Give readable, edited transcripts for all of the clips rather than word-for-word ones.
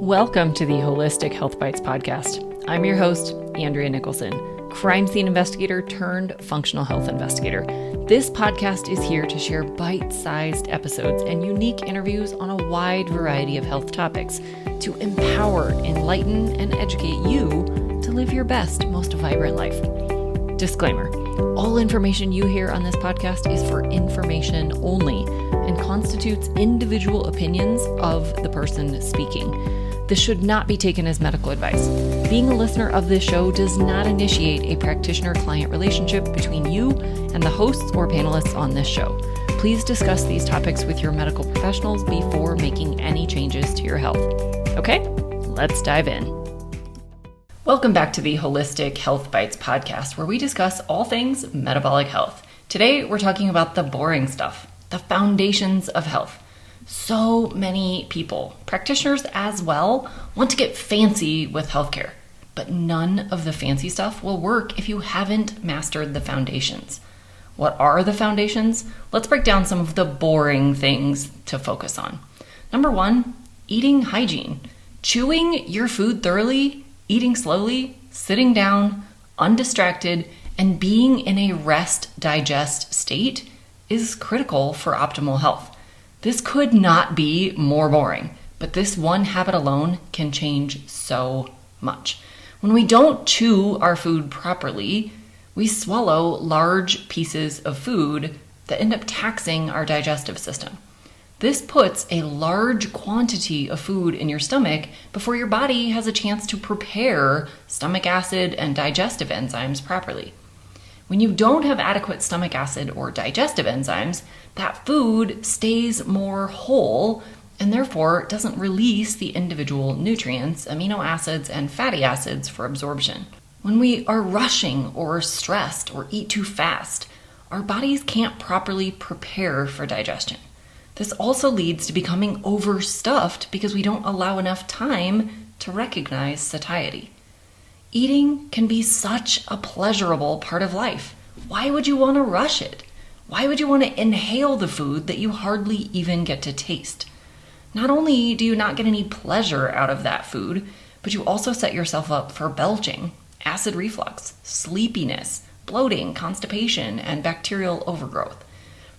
Welcome to the Holistic Health Bites podcast. I'm your host, Andrea Nicholson, crime scene investigator turned functional health investigator. This podcast is here to share bite-sized episodes and unique interviews on a wide variety of health topics to empower, enlighten, and educate you to live your best, most vibrant life. Disclaimer: all information you hear on this podcast is for information only and constitutes individual opinions of the person speaking. This should not be taken as medical advice. Being a listener of this show does not initiate a practitioner-client relationship between you and the hosts or panelists on this show. Please discuss these topics with your medical professionals before making any changes to your health. Okay, let's dive in. Welcome back to the Holistic Health Bites podcast, where we discuss all things metabolic health. Today, we're talking about the boring stuff, the foundations of health. So many people, practitioners as well, want to get fancy with healthcare, but none of the fancy stuff will work if you haven't mastered the foundations. What are the foundations? Let's break down some of the boring things to focus on. Number one, eating hygiene. Chewing your food thoroughly, eating slowly, sitting down, undistracted, and being in a rest-digest state is critical for optimal health. This could not be more boring, but this one habit alone can change so much. When we don't chew our food properly, we swallow large pieces of food that end up taxing our digestive system. This puts a large quantity of food in your stomach before your body has a chance to prepare stomach acid and digestive enzymes properly. When you don't have adequate stomach acid or digestive enzymes, that food stays more whole and therefore doesn't release the individual nutrients, amino acids, and fatty acids for absorption. When we are rushing or stressed or eat too fast, our bodies can't properly prepare for digestion. This also leads to becoming overstuffed because we don't allow enough time to recognize satiety. Eating can be such a pleasurable part of life. Why would you want to rush it? Why would you want to inhale the food that you hardly even get to taste? Not only do you not get any pleasure out of that food, but you also set yourself up for belching, acid reflux, sleepiness, bloating, constipation, and bacterial overgrowth.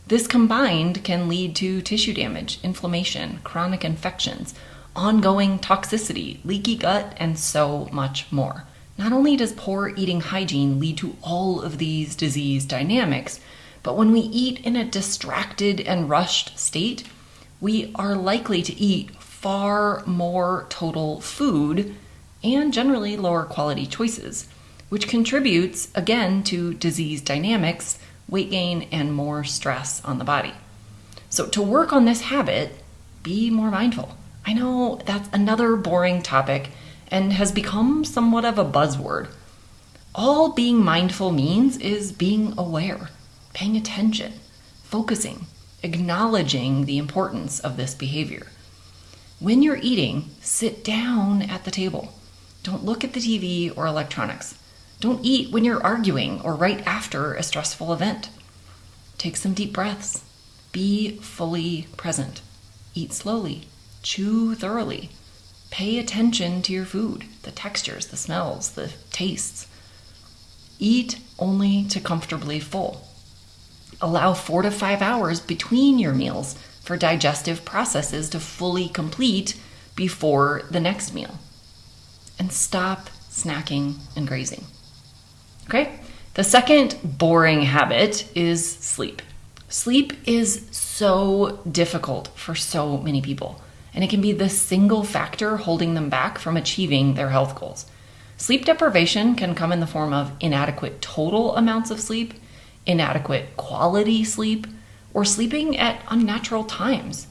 This combined can lead to tissue damage, inflammation, chronic infections, ongoing toxicity, leaky gut, and so much more. Not only does poor eating hygiene lead to all of these disease dynamics, but when we eat in a distracted and rushed state, we are likely to eat far more total food and generally lower quality choices, which contributes again to disease dynamics, weight gain, and more stress on the body. So to work on this habit, be more mindful. I know that's another boring topic and has become somewhat of a buzzword. All being mindful means is being aware, paying attention, focusing, acknowledging the importance of this behavior. When you're eating, sit down at the table. Don't look at the TV or electronics. Don't eat when you're arguing or right after a stressful event. Take some deep breaths. Be fully present. Eat slowly. Chew thoroughly. Pay attention to your food, the textures, the smells, the tastes. Eat only to comfortably full. Allow 4 to 5 hours between your meals for digestive processes to fully complete before the next meal. And stop snacking and grazing. Okay? The second boring habit is sleep. Sleep is so difficult for so many people, and it can be the single factor holding them back from achieving their health goals. Sleep deprivation can come in the form of inadequate total amounts of sleep, inadequate quality sleep, or sleeping at unnatural times.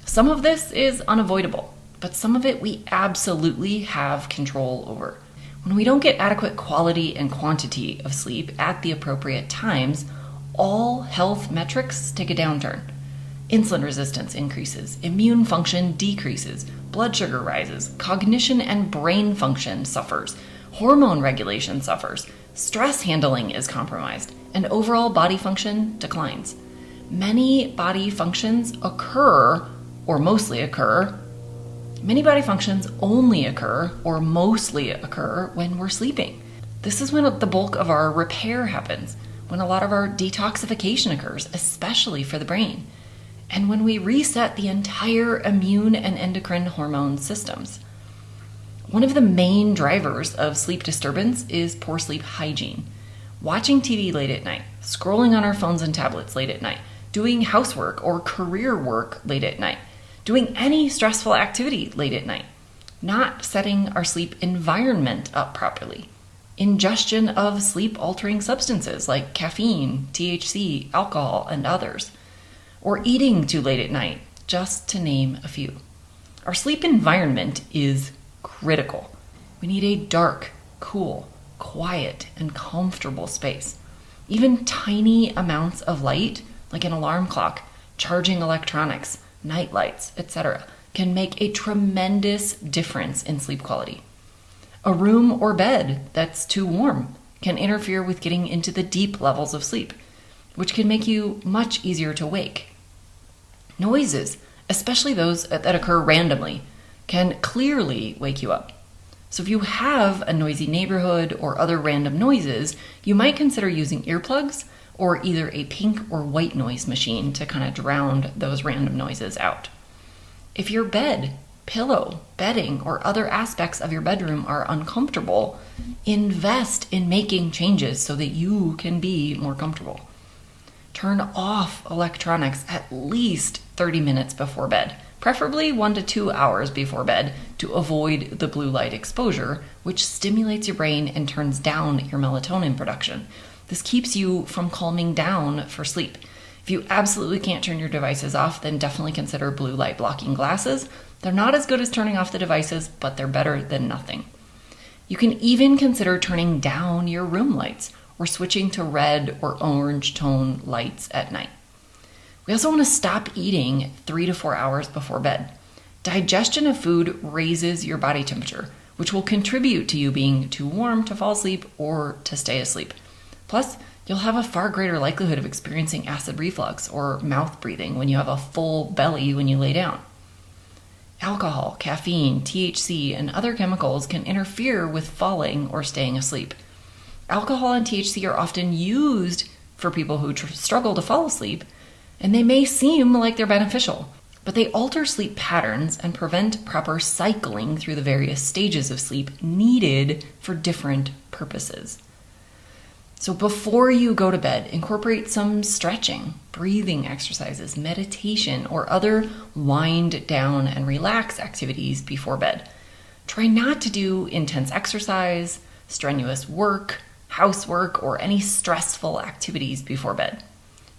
Some of this is unavoidable, but some of it we absolutely have control over. When we don't get adequate quality and quantity of sleep at the appropriate times, all health metrics take a downturn. Insulin resistance increases, immune function decreases, blood sugar rises, cognition and brain function suffers, hormone regulation suffers, stress handling is compromised, and overall body function declines. Many body functions occur, or mostly occur, Many body functions only occur, or mostly occur, when we're sleeping. This is when the bulk of our repair happens, when a lot of our detoxification occurs, especially for the brain, and when we reset the entire immune and endocrine hormone systems. One of the main drivers of sleep disturbance is poor sleep hygiene. Watching TV late at night, scrolling on our phones and tablets late at night, doing housework or career work late at night, doing any stressful activity late at night, not setting our sleep environment up properly, ingestion of sleep-altering substances like caffeine, THC, alcohol, and others, or eating too late at night, just to name a few. Our sleep environment is critical. We need a dark, cool, quiet, and comfortable space. Even tiny amounts of light, like an alarm clock, charging electronics, night lights, etc., can make a tremendous difference in sleep quality. A room or bed that's too warm can interfere with getting into the deep levels of sleep, which can make you much easier to wake. Noises, especially those that occur randomly, can clearly wake you up. So if you have a noisy neighborhood or other random noises, you might consider using earplugs or either a pink or white noise machine to kind of drown those random noises out. If your bed, pillow, bedding, or other aspects of your bedroom are uncomfortable, invest in making changes so that you can be more comfortable. Turn off electronics at least 30 minutes before bed, preferably 1 to 2 hours before bed, to avoid the blue light exposure, which stimulates your brain and turns down your melatonin production. This keeps you from calming down for sleep. If you absolutely can't turn your devices off, then definitely consider blue light blocking glasses. They're not as good as turning off the devices, but they're better than nothing. You can even consider turning down your room lights or switching to red or orange tone lights at night. We also want to stop eating 3 to 4 hours before bed. Digestion of food raises your body temperature, which will contribute to you being too warm to fall asleep or to stay asleep. Plus, you'll have a far greater likelihood of experiencing acid reflux or mouth breathing when you have a full belly when you lay down. Alcohol, caffeine, THC, and other chemicals can interfere with falling or staying asleep. Alcohol and THC are often used for people who struggle to fall asleep, and they may seem like they're beneficial, but they alter sleep patterns and prevent proper cycling through the various stages of sleep needed for different purposes. So before you go to bed, incorporate some stretching, breathing exercises, meditation, or other wind down and relax activities before bed. Try not to do intense exercise, strenuous work, housework, or any stressful activities before bed.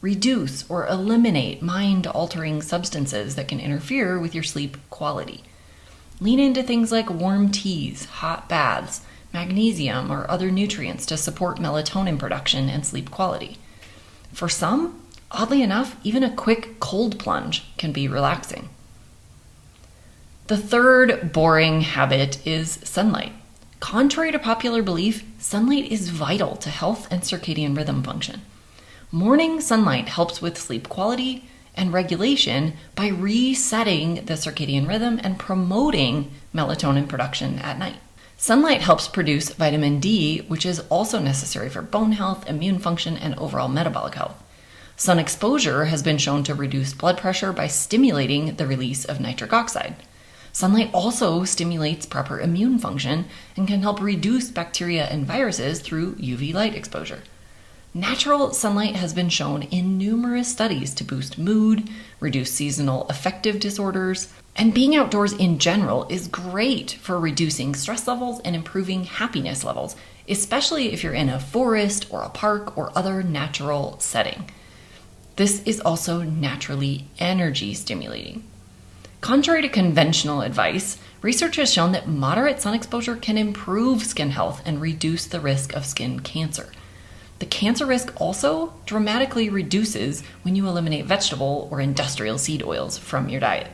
Reduce or eliminate mind-altering substances that can interfere with your sleep quality. Lean into things like warm teas, hot baths, magnesium, or other nutrients to support melatonin production and sleep quality. For some, oddly enough, even a quick cold plunge can be relaxing. The third boring habit is sunlight. Contrary to popular belief, sunlight is vital to health and circadian rhythm function. Morning sunlight helps with sleep quality and regulation by resetting the circadian rhythm and promoting melatonin production at night. Sunlight helps produce vitamin D, which is also necessary for bone health, immune function, and overall metabolic health. Sun exposure has been shown to reduce blood pressure by stimulating the release of nitric oxide. Sunlight also stimulates proper immune function and can help reduce bacteria and viruses through UV light exposure. Natural sunlight has been shown in numerous studies to boost mood, reduce seasonal affective disorders, and being outdoors in general is great for reducing stress levels and improving happiness levels, especially if you're in a forest or a park or other natural setting. This is also naturally energy stimulating. Contrary to conventional advice, research has shown that moderate sun exposure can improve skin health and reduce the risk of skin cancer. The cancer risk also dramatically reduces when you eliminate vegetable or industrial seed oils from your diet.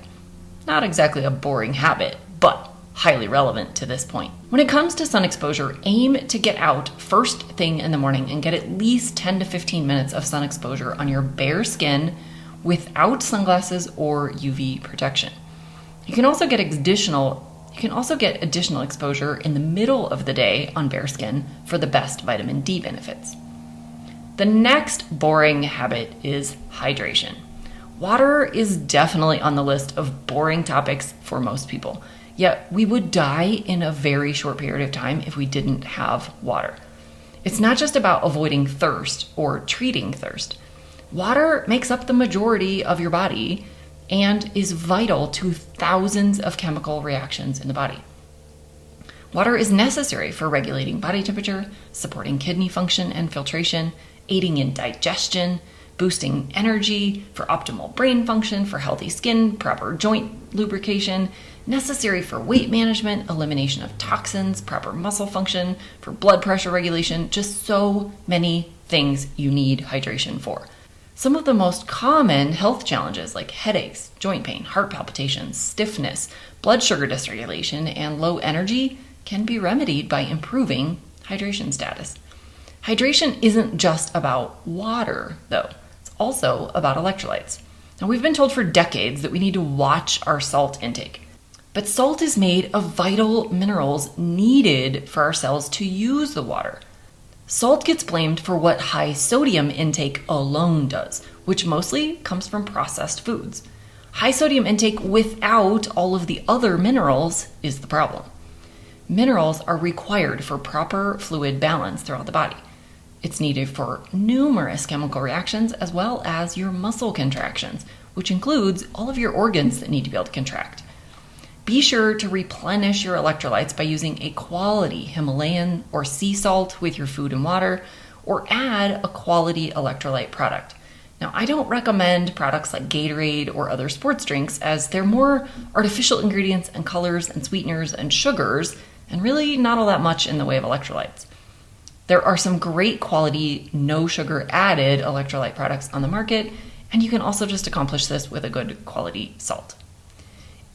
Not exactly a boring habit, but highly relevant to this point. When it comes to sun exposure, aim to get out first thing in the morning and get at least 10 to 15 minutes of sun exposure on your bare skin without sunglasses or UV protection. You can also get additional exposure in the middle of the day on bare skin for the best vitamin D benefits. The next boring habit is hydration. Water is definitely on the list of boring topics for most people, yet we would die in a very short period of time if we didn't have water. It's not just about avoiding thirst or treating thirst. Water makes up the majority of your body and is vital to thousands of chemical reactions in the body. Water is necessary for regulating body temperature, supporting kidney function and filtration, aiding in digestion, boosting energy, for optimal brain function, for healthy skin, proper joint lubrication, necessary for weight management, elimination of toxins, proper muscle function, for blood pressure regulation, just so many things you need hydration for. Some of the most common health challenges like headaches, joint pain, heart palpitations, stiffness, blood sugar dysregulation, and low energy can be remedied by improving hydration status. Hydration isn't just about water, though. It's also about electrolytes. Now, we've been told for decades that we need to watch our salt intake. But salt is made of vital minerals needed for our cells to use the water. Salt gets blamed for what high sodium intake alone does, which mostly comes from processed foods. High sodium intake without all of the other minerals is the problem. Minerals are required for proper fluid balance throughout the body. It's needed for numerous chemical reactions as well as your muscle contractions, which includes all of your organs that need to be able to contract. Be sure to replenish your electrolytes by using a quality Himalayan or sea salt with your food and water, or add a quality electrolyte product. Now, I don't recommend products like Gatorade or other sports drinks, as they're more artificial ingredients and colors and sweeteners and sugars, and really not all that much in the way of electrolytes. There are some great quality, no sugar added electrolyte products on the market, and you can also just accomplish this with a good quality salt.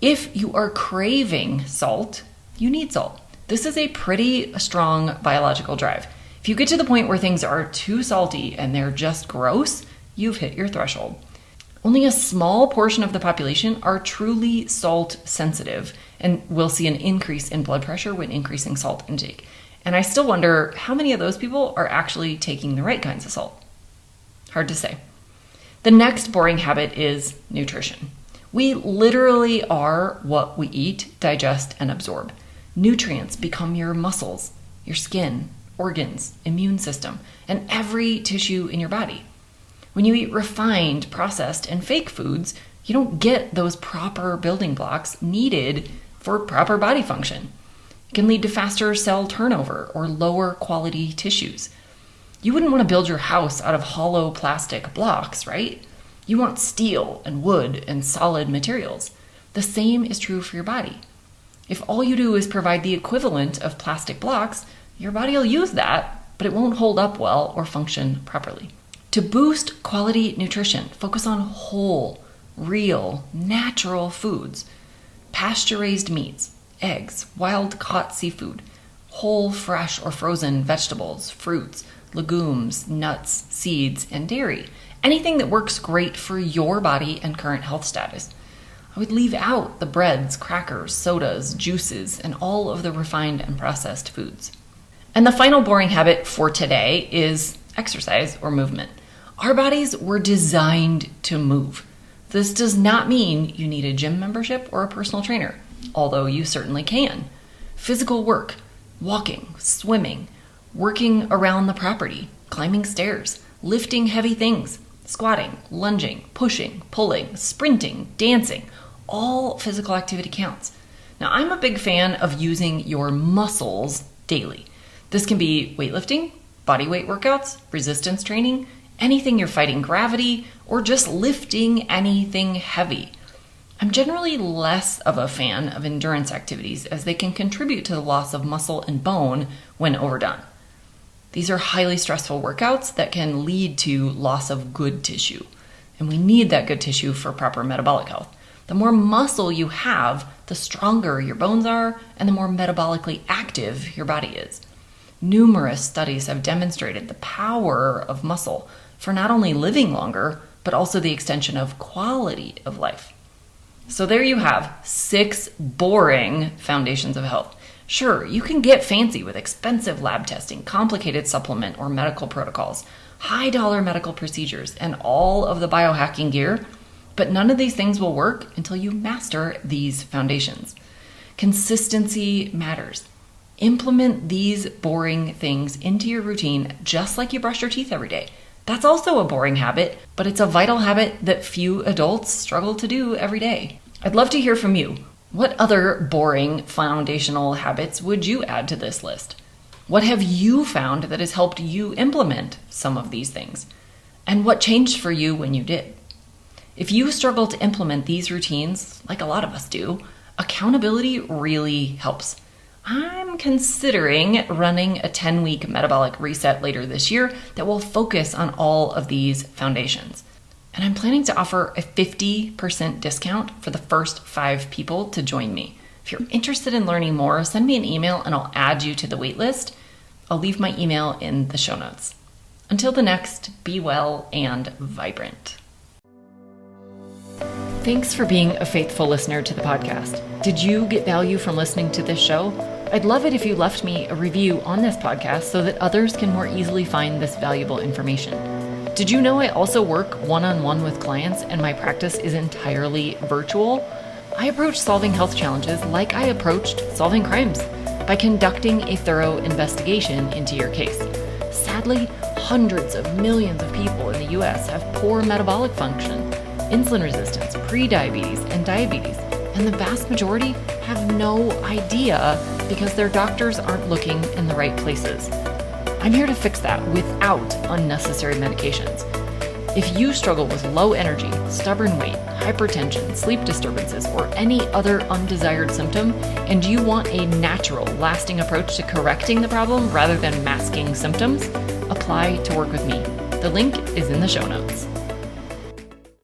If you are craving salt, you need salt. This is a pretty strong biological drive. If you get to the point where things are too salty and they're just gross, you've hit your threshold. Only a small portion of the population are truly salt sensitive and will see an increase in blood pressure when increasing salt intake. And I still wonder how many of those people are actually taking the right kinds of salt. Hard to say. The next boring habit is nutrition. We literally are what we eat, digest, and absorb. Nutrients become your muscles, your skin, organs, immune system, and every tissue in your body. When you eat refined, processed, and fake foods, you don't get those proper building blocks needed for proper body function. It can lead to faster cell turnover or lower quality tissues. You wouldn't want to build your house out of hollow plastic blocks, right? You want steel and wood and solid materials. The same is true for your body. If all you do is provide the equivalent of plastic blocks, your body will use that, but it won't hold up well or function properly. To boost quality nutrition, focus on whole, real, natural foods, pasture-raised meats, eggs, wild-caught seafood, whole, fresh, or frozen vegetables, fruits, legumes, nuts, seeds, and dairy. Anything that works great for your body and current health status. I would leave out the breads, crackers, sodas, juices, and all of the refined and processed foods. And the final boring habit for today is exercise or movement. Our bodies were designed to move. This does not mean you need a gym membership or a personal trainer, although you certainly can. Physical work, walking, swimming, working around the property, climbing stairs, lifting heavy things, squatting, lunging, pushing, pulling, sprinting, dancing, all physical activity counts. Now, I'm a big fan of using your muscles daily. This can be weightlifting, body weight workouts, resistance training, anything you're fighting gravity, or just lifting anything heavy. I'm generally less of a fan of endurance activities as they can contribute to the loss of muscle and bone when overdone. These are highly stressful workouts that can lead to loss of good tissue, and we need that good tissue for proper metabolic health. The more muscle you have, the stronger your bones are, and the more metabolically active your body is. Numerous studies have demonstrated the power of muscle for not only living longer, but also the extension of quality of life. So there you have 6 boring foundations of health. Sure, you can get fancy with expensive lab testing, complicated supplement or medical protocols, high-dollar medical procedures, and all of the biohacking gear, but none of these things will work until you master these foundations. Consistency matters. Implement these boring things into your routine just like you brush your teeth every day. That's also a boring habit, but it's a vital habit that few adults struggle to do every day. I'd love to hear from you. What other boring foundational habits would you add to this list? What have you found that has helped you implement some of these things? And what changed for you when you did? If you struggle to implement these routines, like a lot of us do, accountability really helps. I'm considering running a 10-week metabolic reset later this year that will focus on all of these foundations. And I'm planning to offer a 50% discount for the first 5 people to join me. If you're interested in learning more, send me an email and I'll add you to the waitlist. I'll leave my email in the show notes. Until the next, be well and vibrant. Thanks for being a faithful listener to the podcast. Did you get value from listening to this show? I'd love it if you left me a review on this podcast so that others can more easily find this valuable information. Did you know I also work one-on-one with clients and my practice is entirely virtual? I approach solving health challenges like I approached solving crimes, by conducting a thorough investigation into your case. Sadly, hundreds of millions of people in the US have poor metabolic function, insulin resistance, prediabetes, and diabetes, and the vast majority have no idea because their doctors aren't looking in the right places. I'm here to fix that without unnecessary medications. If you struggle with low energy, stubborn weight, hypertension, sleep disturbances, or any other undesired symptom, and you want a natural, lasting approach to correcting the problem rather than masking symptoms, apply to work with me. The link is in the show notes.